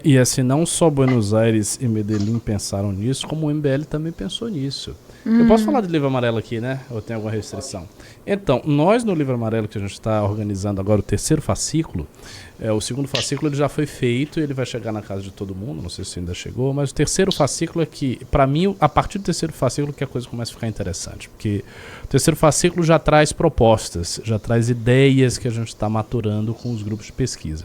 E assim, não só Buenos Aires e Medellín pensaram nisso, como o MBL também pensou nisso. Eu posso falar de livro amarelo aqui, né? Ou tem alguma restrição? Então, nós no livro amarelo que a gente está organizando agora, o terceiro fascículo, o segundo fascículo ele já foi feito, ele vai chegar na casa de todo mundo, não sei se ainda chegou, mas o terceiro fascículo é que, para mim, a partir do terceiro fascículo que a coisa começa a ficar interessante, porque o terceiro fascículo já traz propostas, já traz ideias que a gente está maturando com os grupos de pesquisa.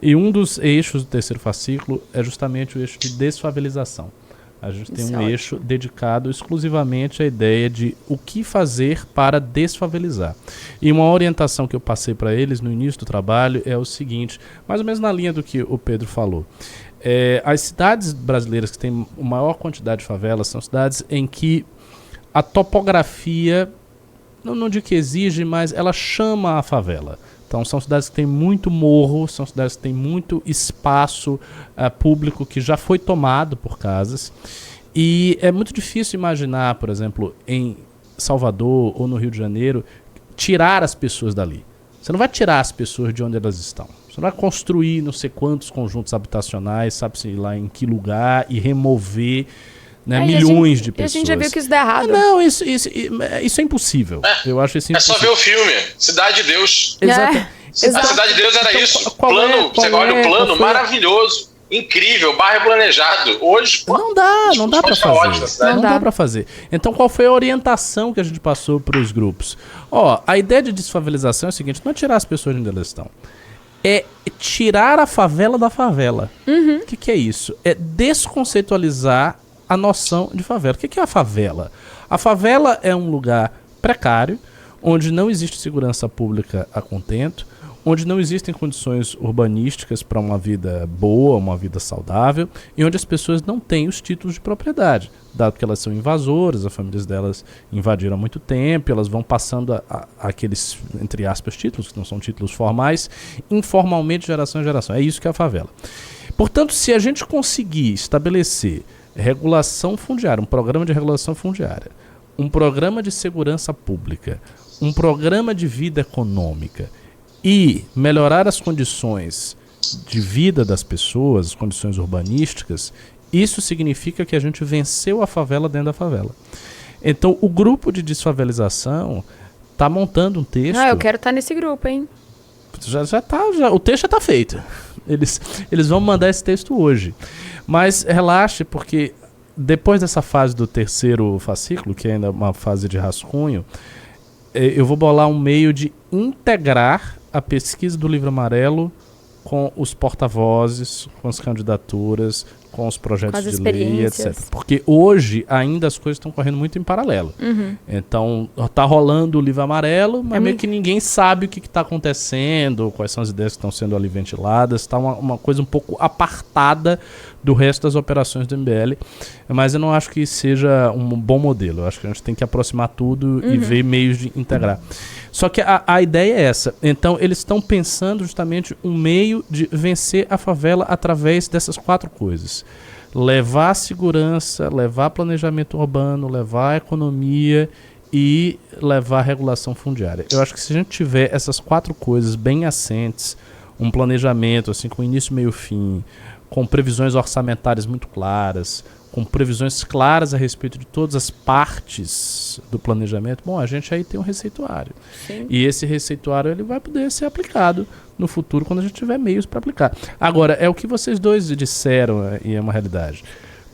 E um dos eixos do terceiro fascículo é justamente o eixo de desfavelização. A gente tem um eixo dedicado exclusivamente à ideia de o que fazer para desfavelizar. E uma orientação que eu passei para eles no início do trabalho é o seguinte, mais ou menos na linha do que o Pedro falou. As cidades brasileiras que têm a maior quantidade de favelas são cidades em que a topografia, não digo que exige, mas ela chama a favela. Então são cidades que têm muito morro, são cidades que têm muito espaço público que já foi tomado por casas. E é muito difícil imaginar, por exemplo, em Salvador ou no Rio de Janeiro, tirar as pessoas dali. Você não vai tirar as pessoas de onde elas estão. Você não vai construir não sei quantos conjuntos habitacionais, sabe-se lá em que lugar, e remover... Né, milhões de pessoas. E a gente já viu que isso dá errado. Não, isso é impossível. Eu acho isso impossível. É só ver o filme, Cidade de Deus. Exato. A Cidade de Deus era isso. Você olha o plano, maravilhoso, incrível, bairro planejado. Hoje, não dá para fazer. Não dá para fazer. Então, qual foi a orientação que a gente passou para os grupos? A ideia de desfavelização é o seguinte, não é tirar as pessoas de onde elas estão. É tirar a favela da favela. O que é isso? É desconceitualizar a noção de favela. O que é a favela? A favela é um lugar precário, onde não existe segurança pública a contento, onde não existem condições urbanísticas para uma vida boa, uma vida saudável, e onde as pessoas não têm os títulos de propriedade, dado que elas são invasoras, as famílias delas invadiram há muito tempo, elas vão passando aqueles, entre aspas, títulos, que não são títulos formais, informalmente, de geração em geração. É isso que é a favela. Portanto, se a gente conseguir estabelecer regulação fundiária, um programa de regulação fundiária, um programa de segurança pública, um programa de vida econômica e melhorar as condições de vida das pessoas, as condições urbanísticas, isso significa que a gente venceu a favela dentro da favela. Então, o grupo de desfavelização está montando um texto... eu quero estar nesse grupo, hein? O texto já está feito. Eles vão mandar esse texto hoje. Mas relaxe, porque depois dessa fase do terceiro fascículo, que ainda é uma fase de rascunho, eu vou bolar um meio de integrar a pesquisa do livro amarelo com os porta-vozes, com as candidaturas, com os projetos de lei, etc. Porque hoje ainda as coisas estão correndo muito em paralelo. Então, tá rolando o livro amarelo, mas meio que ninguém sabe o que está acontecendo, quais são as ideias que estão sendo ali ventiladas. Está uma coisa um pouco apartada do resto das operações do MBL. Mas eu não acho que seja um bom modelo. Eu acho que a gente tem que aproximar tudo e ver meios de integrar. Só que a ideia é essa. Então, eles estão pensando justamente um meio de vencer a favela através dessas 4 coisas. Levar segurança, levar planejamento urbano, levar economia e levar regulação fundiária. Eu acho que se a gente tiver essas 4 coisas bem assentes, um planejamento assim com início, meio, fim, com previsões orçamentárias muito claras, com previsões claras a respeito de todas as partes do planejamento, bom, a gente aí tem um receituário. Sim. E esse receituário ele vai poder ser aplicado no futuro quando a gente tiver meios para aplicar. Agora, é o que vocês dois disseram e é uma realidade.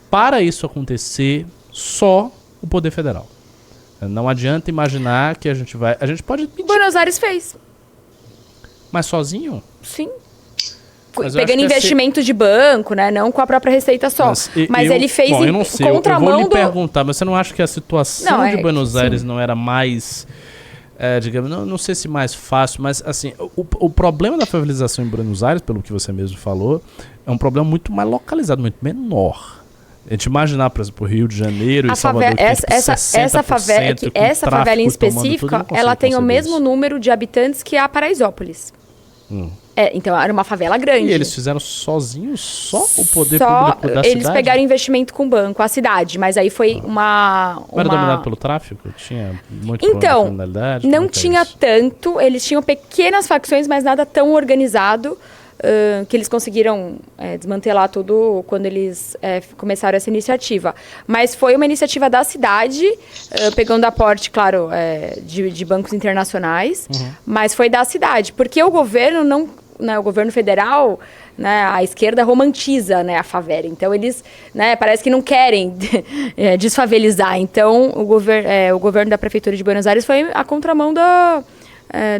Para isso acontecer, só o Poder Federal. Não adianta imaginar que a gente vai... A gente pode... Buenos Aires fez. Mas sozinho? Sim. Pegando investimento de banco, né? Não com a própria receita só. Mas ele fez eu não sei, contramão eu vou lhe perguntar, mas você não acha que a situação de Buenos Aires não era mais... digamos, não sei se mais fácil, mas assim, o problema da favelização em Buenos Aires, pelo que você mesmo falou, é um problema muito mais localizado, muito menor. A gente imaginar, por exemplo, o Rio de Janeiro e Salvador, essa favela em específica, ela tem o mesmo número de habitantes que a Paraisópolis. Então era uma favela grande. E eles fizeram sozinhos só o poder público da cidade? Eles pegaram investimento com o banco, a cidade, mas aí foi Não era dominado pelo tráfico? Tinha muito criminalidade? Não tinha tanto, eles tinham pequenas facções, mas nada tão organizado. que eles conseguiram desmantelar tudo quando eles começaram essa iniciativa. Mas foi uma iniciativa da cidade, pegando aporte, claro, de bancos internacionais, mas foi da cidade, porque o governo não, né, o governo federal, né, a esquerda romantiza, né, a favela. Então eles, né, parece que não querem desfavelizar. Então o governo da Prefeitura de Buenos Aires foi a contramão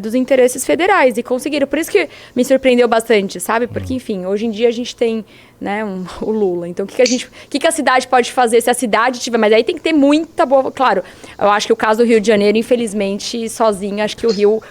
dos interesses federais e conseguiram. Por isso que me surpreendeu bastante, sabe? Porque, enfim, hoje em dia a gente tem, né, o Lula. Então, o que a cidade pode fazer se a cidade tiver? Mas aí tem que ter muita boa... Claro, eu acho que o caso do Rio de Janeiro, infelizmente, sozinho, acho que o Rio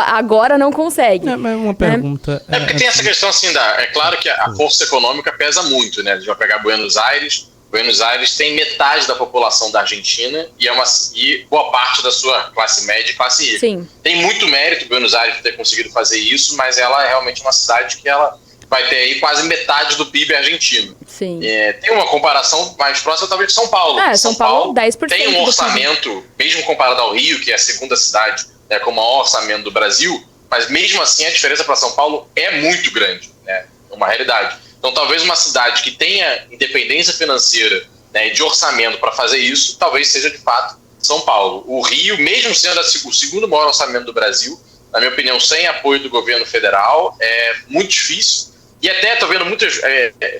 agora não consegue. Mas uma pergunta... porque tem essa questão, assim, é claro que a força econômica pesa muito, né? A gente vai pegar Buenos Aires... Buenos Aires tem metade da população da Argentina e boa parte da sua classe média e classe rica. Sim. Tem muito mérito Buenos Aires ter conseguido fazer isso, mas ela é realmente uma cidade que ela vai ter aí quase metade do PIB argentino. Sim. Tem uma comparação mais próxima talvez de São Paulo. São Paulo 10% tem um orçamento, mesmo comparado ao Rio, que é a segunda cidade com o maior orçamento do Brasil, mas mesmo assim a diferença para São Paulo é muito grande, né? É uma realidade. Então, talvez uma cidade que tenha independência financeira, né, de orçamento para fazer isso, talvez seja, de fato, São Paulo. O Rio, mesmo sendo o segundo maior orçamento do Brasil, na minha opinião, sem apoio do governo federal, é muito difícil. E até estou vendo muitas...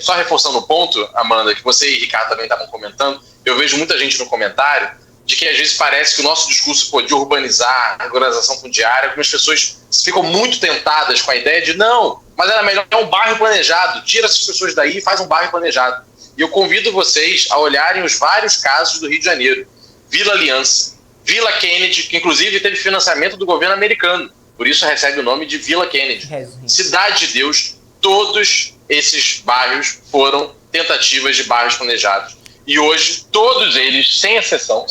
só reforçando o ponto, Amanda, que você e Ricardo também estavam comentando, eu vejo muita gente no comentário de que, às vezes, parece que o nosso discurso de urbanizar, regularização fundiária, algumas pessoas ficam muito tentadas com a ideia de não, mas era melhor um bairro planejado, tira essas pessoas daí e faz um bairro planejado. E eu convido vocês a olharem os vários casos do Rio de Janeiro. Vila Aliança, Vila Kennedy, que inclusive teve financiamento do governo americano, por isso recebe o nome de Vila Kennedy. Cidade de Deus, todos esses bairros foram tentativas de bairros planejados. E hoje, todos eles, sem exceção,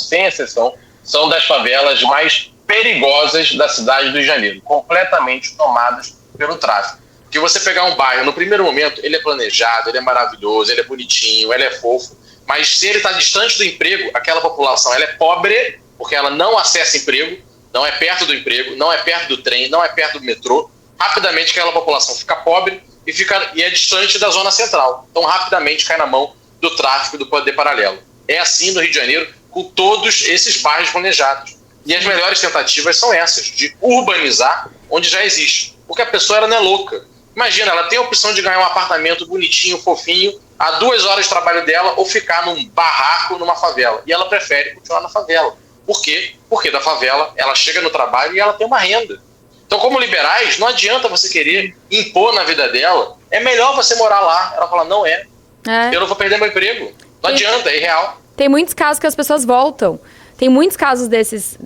são das favelas mais perigosas da cidade do Rio de Janeiro, completamente tomadas pelo tráfico. Porque você pegar um bairro, no primeiro momento, ele é planejado, ele é maravilhoso, ele é bonitinho, ele é fofo, mas se ele está distante do emprego, aquela população ela é pobre, porque ela não acessa emprego, não é perto do emprego, não é perto do trem, não é perto do metrô, rapidamente aquela população fica pobre e é distante da zona central. Então, rapidamente cai na mão do tráfico e do poder paralelo. É assim no Rio de Janeiro, com todos esses bairros planejados. E as melhores tentativas são essas, de urbanizar onde já existe. Porque a pessoa ela não é louca. Imagina, ela tem a opção de ganhar um apartamento bonitinho, fofinho, a 2 horas de trabalho dela, ou ficar num barraco numa favela. E ela prefere continuar na favela. Por quê? Porque da favela ela chega no trabalho e ela tem uma renda. Então, como liberais, não adianta você querer impor na vida dela. É melhor você morar lá. Ela fala, não eu não vou perder meu emprego. Não adianta, é irreal. Tem muitos casos que as pessoas voltam. Tem muitos casos desses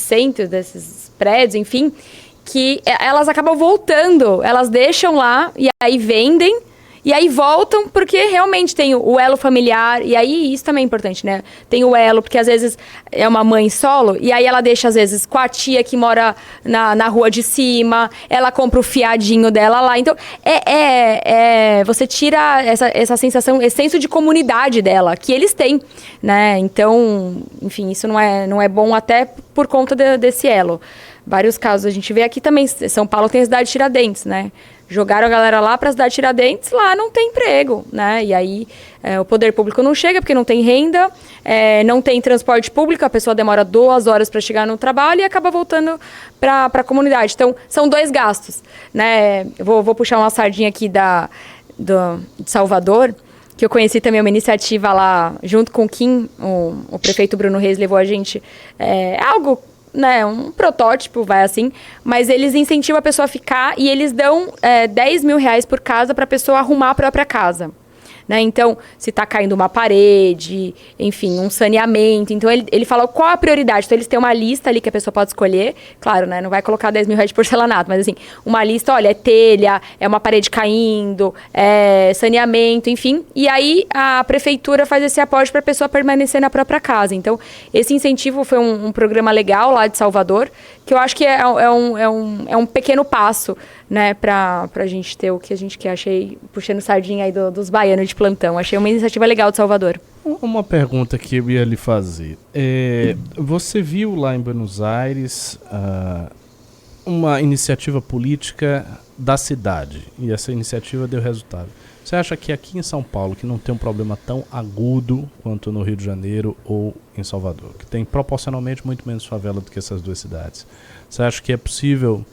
centros, desses prédios, enfim, que elas acabam voltando. Elas deixam lá e aí vendem. E aí voltam porque realmente tem o elo familiar. E aí isso também é importante, né? Tem o elo, porque às vezes é uma mãe solo. E aí ela deixa, às vezes, com a tia que mora na rua de cima. Ela compra o fiadinho dela lá. Então, você tira essa sensação, esse senso de comunidade dela, que eles têm, né? Então, enfim, isso não é bom até por conta desse elo. Vários casos a gente vê aqui também. São Paulo tem a cidade de Tiradentes, né? Jogaram a galera lá para a cidade de Tiradentes, lá não tem emprego, né? E aí o poder público não chega porque não tem renda, não tem transporte público, a pessoa demora 2 horas para chegar no trabalho e acaba voltando para a comunidade. Então, são 2 gastos, né? Eu vou puxar uma sardinha aqui de Salvador, que eu conheci também uma iniciativa lá, junto com o Kim, o prefeito Bruno Reis levou a gente, algo... né, um protótipo, vai assim, mas eles incentivam a pessoa a ficar e eles dão 10 mil reais por casa para a pessoa arrumar a própria casa. Né? Então, se está caindo uma parede, enfim, um saneamento. Então, ele fala qual a prioridade. Então, eles têm uma lista ali que a pessoa pode escolher. Claro, né? Não vai colocar 10 mil reais de porcelanato, mas assim, uma lista, olha, é telha, é uma parede caindo, é saneamento, enfim. E aí, a prefeitura faz esse aporte para a pessoa permanecer na própria casa. Então, esse incentivo foi um programa legal lá de Salvador, que eu acho que é um pequeno passo, né, pra gente ter o que a gente quer. Achei, puxando sardinha aí dos baianos de plantão, achei uma iniciativa legal de Salvador. Uma pergunta que eu ia lhe fazer. Você viu lá em Buenos Aires uma iniciativa política da cidade e essa iniciativa deu resultado. Você acha que aqui em São Paulo, que não tem um problema tão agudo quanto no Rio de Janeiro ou em Salvador, que tem proporcionalmente muito menos favela do que essas duas cidades, você acha que é possível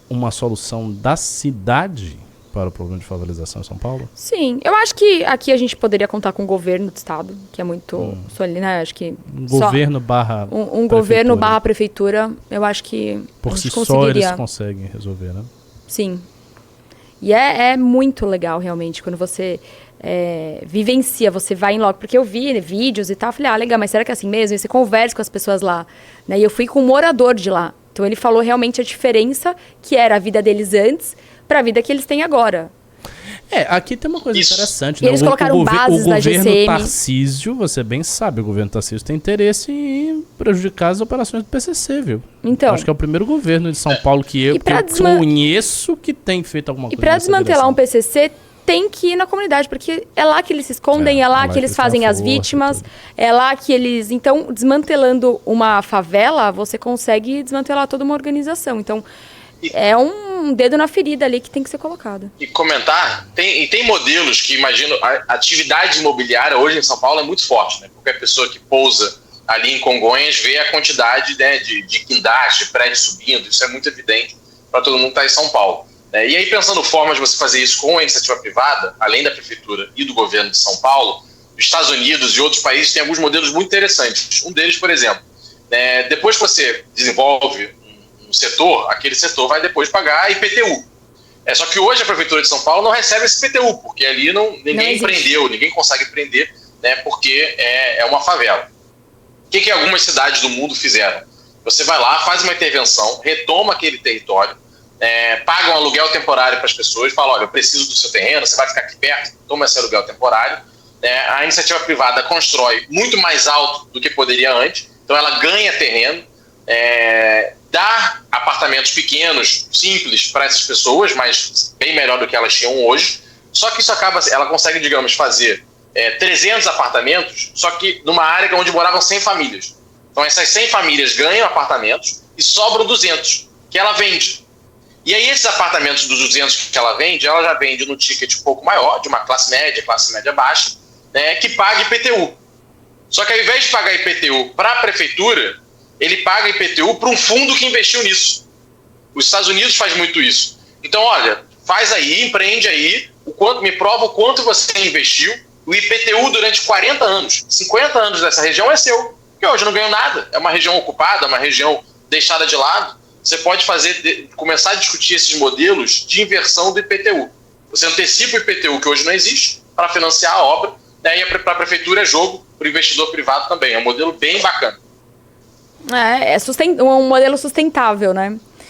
uma solução da cidade para o problema de favelização em São Paulo? Sim, eu acho que aqui a gente poderia contar com o governo do estado, que é muito né? Acho que um governo barra um governo barra prefeitura, eu acho que por si só eles conseguem resolver, né? Sim. E é muito legal, realmente, quando você vivencia, você vai em loco. Porque eu vi vídeos e tal, falei, legal, mas será que é assim mesmo? E você conversa com as pessoas lá, né? E eu fui com um morador de lá. Então ele falou realmente a diferença que era a vida deles antes para a vida que eles têm agora. Aqui tem uma coisa interessante, né? Eles colocaram bases da GCM. O governo Tarcísio, você bem sabe, o governo Tarcísio tem interesse em prejudicar as operações do PCC, viu? Então, acho que é o primeiro governo de São Paulo que eu conheço que tem feito alguma coisa. E para desmantelar um PCC, tem que ir na comunidade, porque é lá que eles se escondem, é lá que eles fazem as vítimas, é lá que eles... Então, desmantelando uma favela, você consegue desmantelar toda uma organização. Então, é um dedo na ferida ali que tem que ser colocado. E comentar, tem modelos que, imagino, a atividade imobiliária hoje em São Paulo é muito forte, né? Qualquer pessoa que pousa ali em Congonhas vê a quantidade, né, de guindaste, prédio subindo, isso é muito evidente para todo mundo que está em São Paulo. E aí, pensando formas de você fazer isso com a iniciativa privada, além da prefeitura e do governo de São Paulo, os Estados Unidos e outros países têm alguns modelos muito interessantes. Um deles, por exemplo, depois que você desenvolve um setor, aquele setor vai depois pagar IPTU. Só que hoje a prefeitura de São Paulo não recebe esse IPTU, porque ali ninguém empreendeu, ninguém consegue empreender, né, porque é uma favela. O que algumas cidades do mundo fizeram? Você vai lá, faz uma intervenção, retoma aquele território, paga um aluguel temporário para as pessoas, fala, olha, eu preciso do seu terreno, você vai ficar aqui perto, toma esse aluguel temporário. A iniciativa privada constrói muito mais alto do que poderia antes, então ela ganha terreno, dá apartamentos pequenos, simples para essas pessoas, mas bem melhor do que elas tinham hoje, só que ela consegue, digamos, fazer 300 apartamentos, só que numa área onde moravam 100 famílias. Então essas 100 famílias ganham apartamentos e sobram 200, que ela vende. E aí esses apartamentos dos 200 que ela já vende no ticket um pouco maior, de uma classe média baixa, né, que paga IPTU. Só que ao invés de pagar IPTU para a prefeitura, ele paga IPTU para um fundo que investiu nisso. Os Estados Unidos faz muito isso. Então, olha, faz aí, empreende aí, me prova o quanto você investiu, o IPTU durante 40 anos, 50 anos dessa região é seu, porque hoje eu não ganho nada, é uma região ocupada, uma região deixada de lado. Você pode começar a discutir esses modelos de inversão do IPTU. Você antecipa o IPTU, que hoje não existe, para financiar a obra, né, e para a prefeitura é jogo, para o investidor privado também. É um modelo bem bacana. Um modelo sustentável, né?